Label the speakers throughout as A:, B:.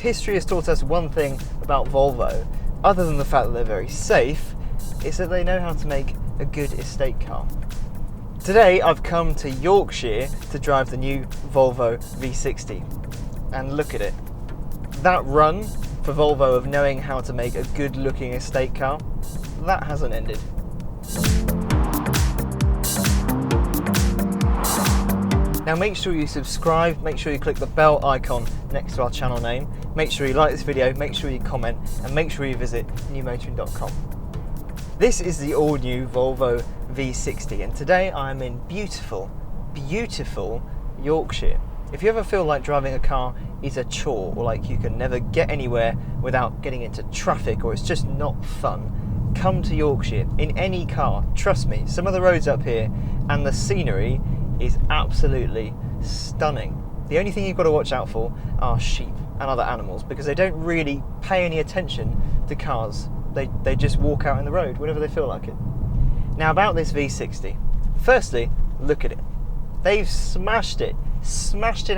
A: history has taught us one thing about Volvo, other than the fact that they're very safe, is that they know how to make a good estate car. Today I've come to Yorkshire to drive the new Volvo V60, and look at it. That run for Volvo of knowing how to make a good looking estate car, that hasn't ended. Now make sure you subscribe, make sure you click the bell icon next to our channel name, make sure you like this video, make sure you comment, and make sure you visit newmotoring.com. This is the all new Volvo V60, and today I'm in beautiful, beautiful Yorkshire. If you ever feel like driving a car is a chore, or like you can never get anywhere without getting into traffic, or it's just not fun, come to Yorkshire in any car. Trust me, some of the roads up here and the scenery is absolutely stunning. The only thing you've got to watch out for are sheep and other animals, because they don't really pay any attention to cars. They just walk out in the road whenever they feel like it. Now about this V60, firstly, look at it. They've smashed it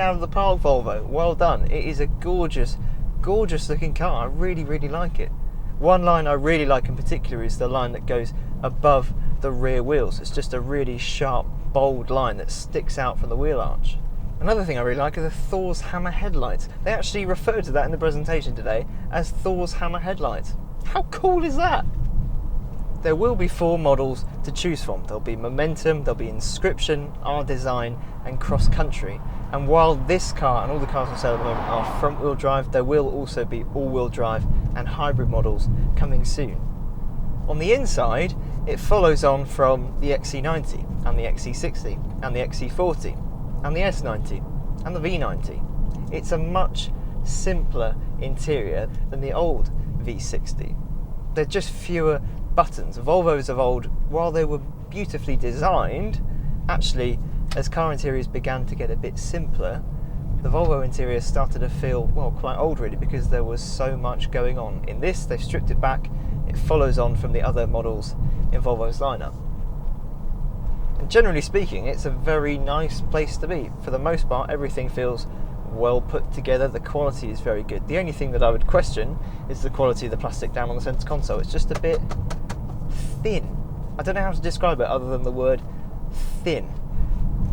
A: out of the park, Volvo. Well done. It is a gorgeous, gorgeous looking car. I really, really like it. One line I really like in particular is the line that goes above the rear wheels. It's just a really sharp, bold line that sticks out from the wheel arch. Another thing I really like are the Thor's hammer headlights. They actually referred to that in the presentation today as Thor's hammer headlights. How cool is that? There will be 4 models to choose from. There'll be Momentum, there'll be Inscription, R-Design and Cross Country. And while this car and all the cars on sale at the moment are front wheel drive, there will also be all wheel drive and hybrid models coming soon. On the inside, it follows on from the XC90 and the XC60 and the XC40 and the S90 and the V90. It's a much simpler interior than the old V60. They're just fewer buttons. Volvos of old, while they were beautifully designed, actually as car interiors began to get a bit simpler, the Volvo interior started to feel, well, quite old really, because there was so much going on. In this, they've stripped it back. It follows on from the other models in Volvo's lineup. And generally speaking, it's a very nice place to be. For the most part, everything feels well put together. The quality is very good. The only thing that I would question is the quality of the plastic down on the centre console. It's just a bit thin. I don't know how to describe it other than the word thin.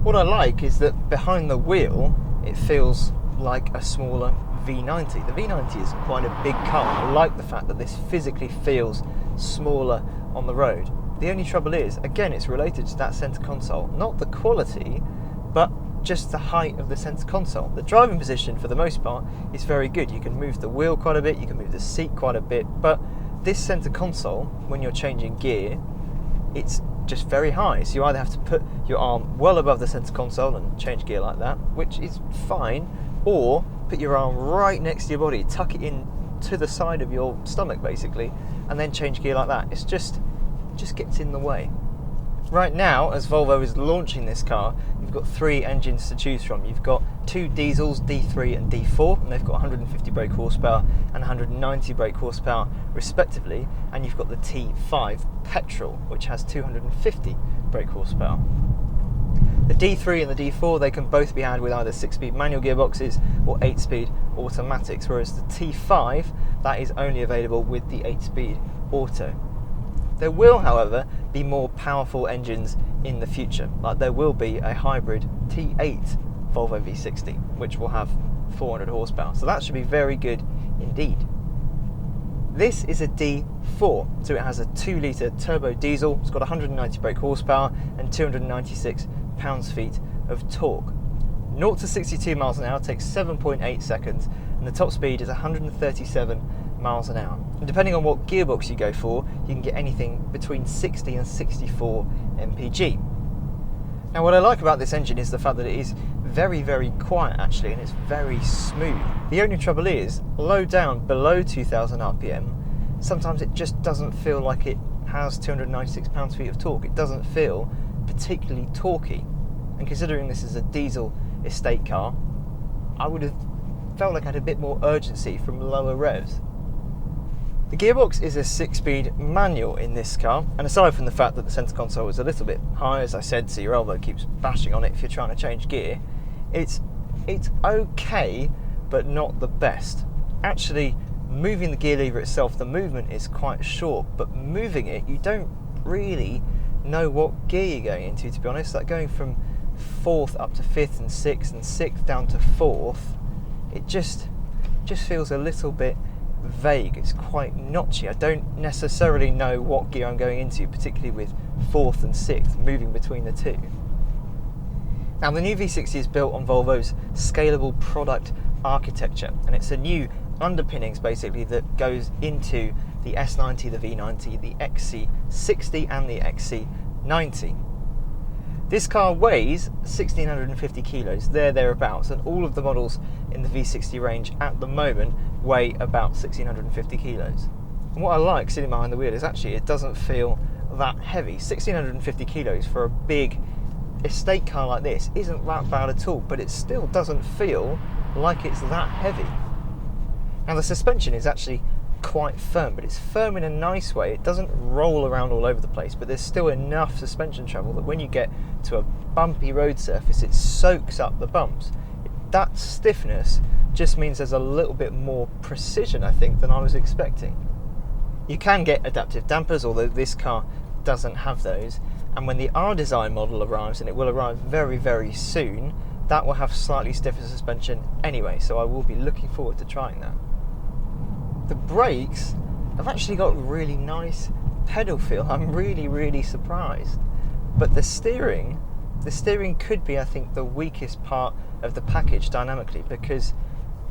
A: What I like is that behind the wheel, it feels like a smaller V90. The V90 is quite a big car. I like the fact that this physically feels smaller on the road. The only trouble is, again, it's related to that centre console. Not the quality, but just the height of the centre console. The driving position, for the most part, is very good. You can move the wheel quite a bit, you can move the seat quite a bit, but this centre console, when you're changing gear, it's just very high. So you either have to put your arm well above the centre console and change gear like that, which is fine, or put your arm right next to your body, tuck it in to the side of your stomach basically, and then change gear like that. It just gets in the way. Right now, as Volvo is launching this car, you've got 3 engines to choose from. You've got 2 diesels, D3 and D4, and they've got 150 brake horsepower and 190 brake horsepower respectively, and you've got the T5 petrol, which has 250 brake horsepower. The D3 and the D4, they can both be had with either 6-speed manual gearboxes or 8-speed automatics, whereas the T5, that is only available with the 8-speed auto. There will, however, be more powerful engines in the future. Like there will be a hybrid T8 Volvo V60, which will have 400 horsepower. So that should be very good indeed. This is a D4, so it has a 2-litre turbo diesel. It's got 190 brake horsepower and 296 pounds-feet of torque. 0 to 62 miles an hour takes 7.8 seconds, and the top speed is 137 miles an hour. And depending on what gearbox you go for, you can get anything between 60 and 64 mpg. Now what I like about this engine is the fact that it is very, very quiet actually, and it's very smooth. The only trouble is, low down below 2000 RPM, sometimes it just doesn't feel like it has 296 pounds-feet of torque. It doesn't feel particularly torquey. And considering this is a diesel estate car, I would have felt like I had a bit more urgency from lower revs. The gearbox is a 6-speed manual in this car, and aside from the fact that the centre console is a little bit high, as I said, so your elbow keeps bashing on it if you're trying to change gear, it's okay, but not the best. actually moving the gear lever itself, the movement is quite short, but moving it, you don't really know what gear you're going into, to be honest. Like going from 4th up to 5th and 6th and 6th down to 4th, it just feels a little bit vague. It's quite notchy. I don't necessarily know what gear I'm going into, particularly with 4th and 6th, moving between the two. Now the new V60 is built on Volvo's scalable product architecture, and it's a new underpinnings basically that goes into the S90, the V90, the XC60 and the XC90. This car weighs 1,650 kilos, thereabouts, and all of the models in the V60 range at the moment weigh about 1,650 kilos. And what I like sitting behind the wheel is actually it doesn't feel that heavy. 1,650 kilos for a big estate car like this isn't that bad at all, but it still doesn't feel like it's that heavy. Now the suspension is actually quite firm, but it's firm in a nice way. It doesn't roll around all over the place, but there's still enough suspension travel that when you get to a bumpy road surface, it soaks up the bumps. That stiffness just means there's a little bit more precision, I think, than I was expecting. You can get adaptive dampers, although this car doesn't have those, and when the R-Design model arrives, and it will arrive very, very soon, that will have slightly stiffer suspension anyway, so I will be looking forward to trying that. The brakes have actually got really nice pedal feel. I'm really surprised. But the steering could be, I think, the weakest part of the package dynamically, because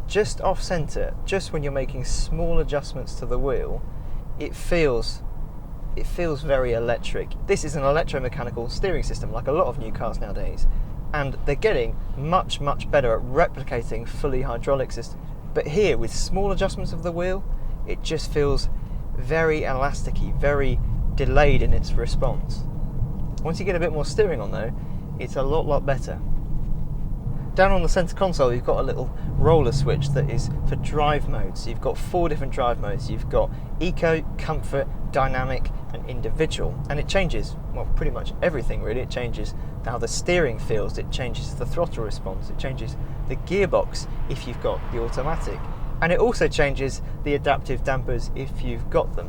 A: just off centre, just when you're making small adjustments to the wheel, it feels very electric. This is an electromechanical steering system, like a lot of new cars nowadays, and they're getting much better at replicating fully hydraulic systems. But here, with small adjustments of the wheel, it just feels very elasticy, very delayed in its response. Once you get a bit more steering on though, it's a lot better. Down on the centre console, you've got a little roller switch that is for drive modes. You've got 4 different drive modes. You've got Eco, Comfort, Dynamic and Individual. And it changes, well, pretty much everything really. It changes how the steering feels, it changes the throttle response, it changes the gearbox if you've got the automatic. And it also changes the adaptive dampers if you've got them.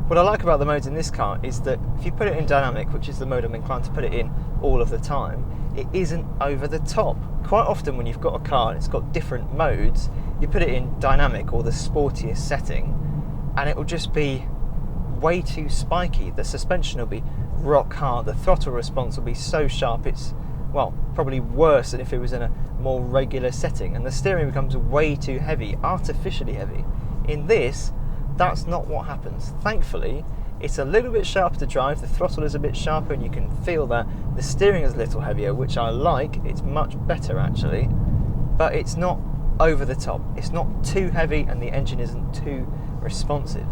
A: What I like about the modes in this car is that if you put it in Dynamic, which is the mode I'm inclined to put it in all of the time, it isn't over the top. Quite often when you've got a car and it's got different modes, you put it in Dynamic or the sportiest setting and it will just be way too spiky. The suspension will be rock hard, the throttle response will be so sharp it's, well, probably worse than if it was in a more regular setting, and the steering becomes way too heavy, artificially heavy. In this, that's not what happens. Thankfully, it's a little bit sharper to drive, the throttle is a bit sharper and you can feel that the steering is a little heavier, which I like. It's much better actually, but it's not over the top. It's not too heavy and the engine isn't too responsive.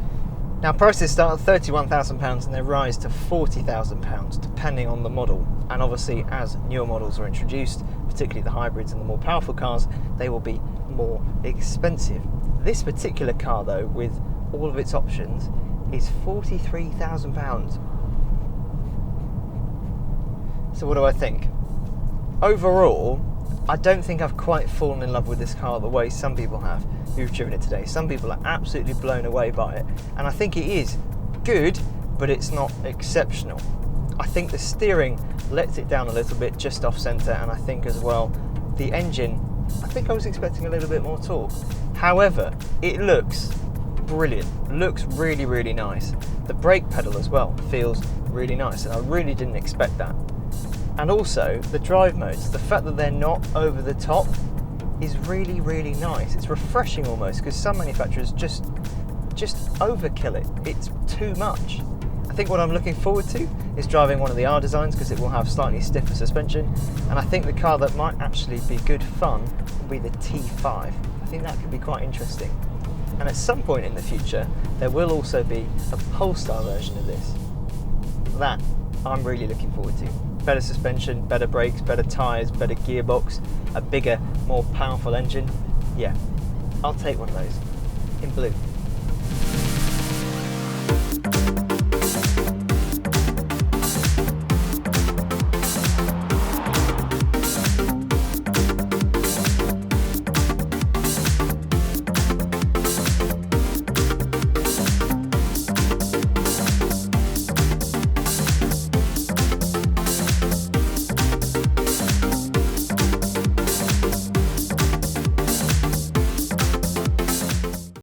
A: Now prices start at £31,000 and they rise to £40,000 depending on the model, and obviously as newer models are introduced, particularly the hybrids and the more powerful cars, they will be more expensive. This particular car though, with all of its options, is £43,000. So what do I think? Overall, I don't think I've quite fallen in love with this car the way some people have who've driven it today. Some people are absolutely blown away by it, and I think it is good, but it's not exceptional. I think the steering lets it down a little bit just off centre, and I think as well the engine, I think I was expecting a little bit more torque. However, it looks brilliant, looks really nice. The brake pedal as well feels really nice, and I really didn't expect that. And also the drive modes, the fact that they're not over the top is really nice. It's refreshing almost, because some manufacturers just overkill it. It's too much. I think what I'm looking forward to is driving one of the R designs, because it will have slightly stiffer suspension, and I think the car that might actually be good fun will be the T5. I think that could be quite interesting. And at some point in the future, there will also be a Polestar version of this. That I'm really looking forward to. Better suspension, better brakes, better tyres, better gearbox, a bigger, more powerful engine. Yeah, I'll take one of those in blue.